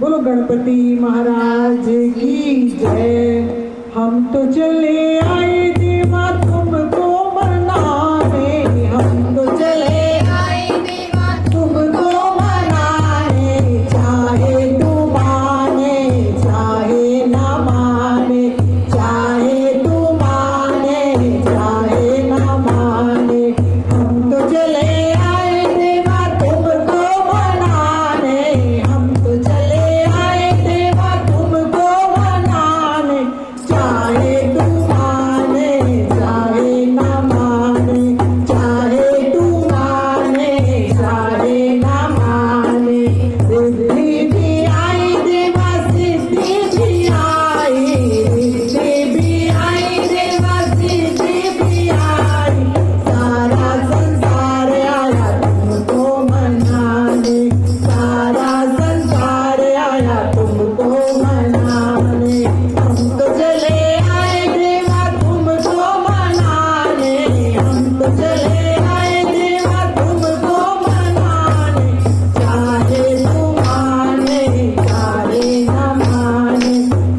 बोलो गणपति महाराज की जय। हम तो चले आए देवा तुमको मनाने, हम तो चले आए देवा तुमको मनाने, चाहे तू माने चाहे ना माने, चाहे तू माने चाहे ना माने, हम तो चले आए देवा तुमको मनाने, हम तो चले आए देवा तुमको मनाने, चाहे तू माने चाहे ना माने, चाहे तू माने चाहे ना माने। रिद्धि भी आई देवा सिद्धि भी आई, रिद्धि भी आई देवा सिद्धि भी आई, सारा संसार आया तुमको मनाने, सारा संसार आया तुमको मनाने, हम तो चले आए देवा तुमको मनाने, हम तो चले आए देवा तुमको मनाने, चाहे तू माने चाहे ना माने,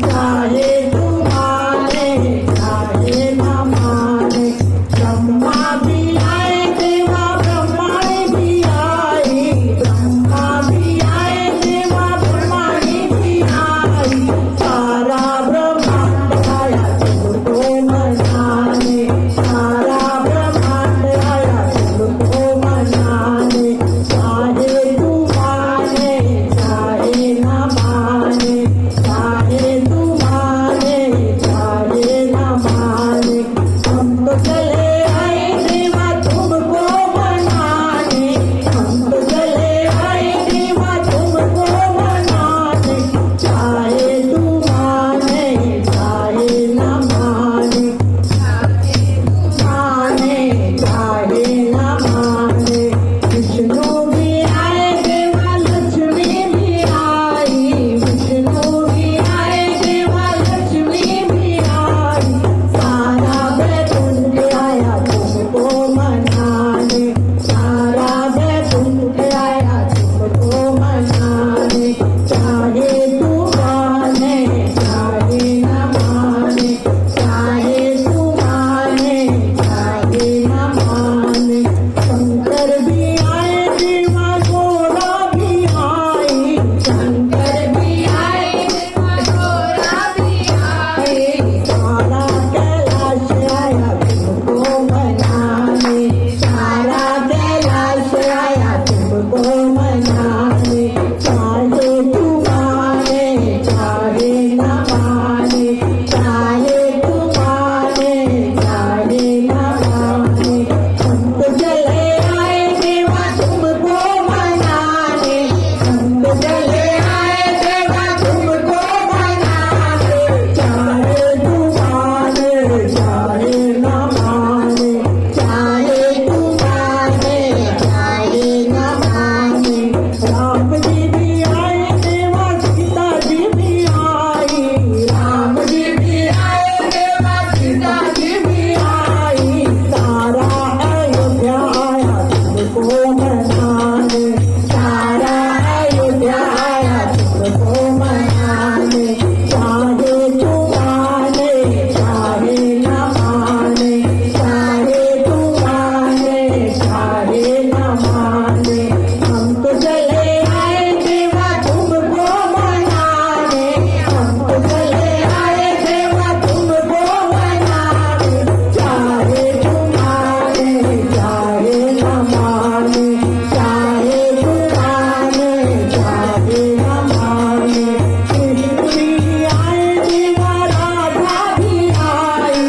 चाहे तू माने चाहे ना माने। ब्रह्मा भी आए देवा ब्रह्माणी भी आई, ब्रह्मा भी आए देवा ब्रह्माणी भी आई, सारा ब्रह्मांड आया तुमको मनाने, सारा ब्रह्मांड आया तुमको मनाने, चाहे तू माने चाहे ना माने, चाहे तू माने चाहे ना माने। हम तो चले आए देवा तुमको मनाने, हम तो चले आए देवा तुमको मनाने, चाहे तू माने चाहे ना माने, चाहे तू माने चाहे ना माने। विष्णु भी आए देवा लक्ष्मी भी आई, विष्णु भी आए देवा लक्ष्मी भी आई, सारा वैकुंठ आया तुमको मनाने, सारा वैकुंठ आया तुमको मनाने, चाहे तू माने चाहे ना माने, चाहे तू माने चाहे ना माने। शंकर भी आए देवा गोरा भी आई, शंकर भी आए देवा गोरा भी आई, सारा कैलाश आया तुमको मनाने, सारा कैलाश आया तुमको मनाने, चाहे तू माने चाहे ना माने, चाहे तू माने चाहे ना माने। हम तो चले आए देवा तुमको मनाने, हम तो चले आए देवा तुमको मनाने, चाहे तू माने चाहे ना माने, चाहे तू माने चाहे ना माने। राम जी भी आए देवा सीता जी भी आई, राम जी भी आए देवा सीता जी भी आई, सारा अयोध्या आया तुमको मनाने, सारा अयोध्या आया तुमको मनाने, चाहे तू माने चाहे ना माने, चाहे तू माने चाहे ना माने। हम तो चले आए देवा तुमको मनाने, हम तो चले आए देवा तुमको मनाने, चाहे तू माने चाहे ना माने, चाहे तू माने चाहे ना माने। कृष्ण भी आए देवा राधा भी आई,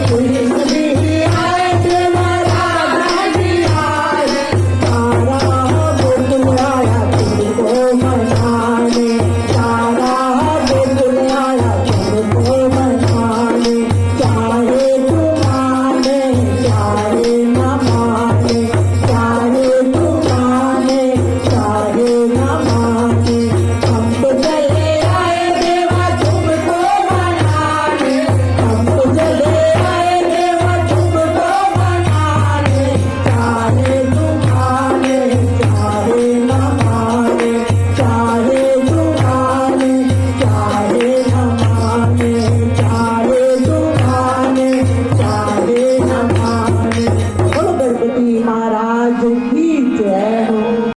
कृष्ण भी आए देवा राधा भी आई, सारा गोकुल आया तुमको मनाने,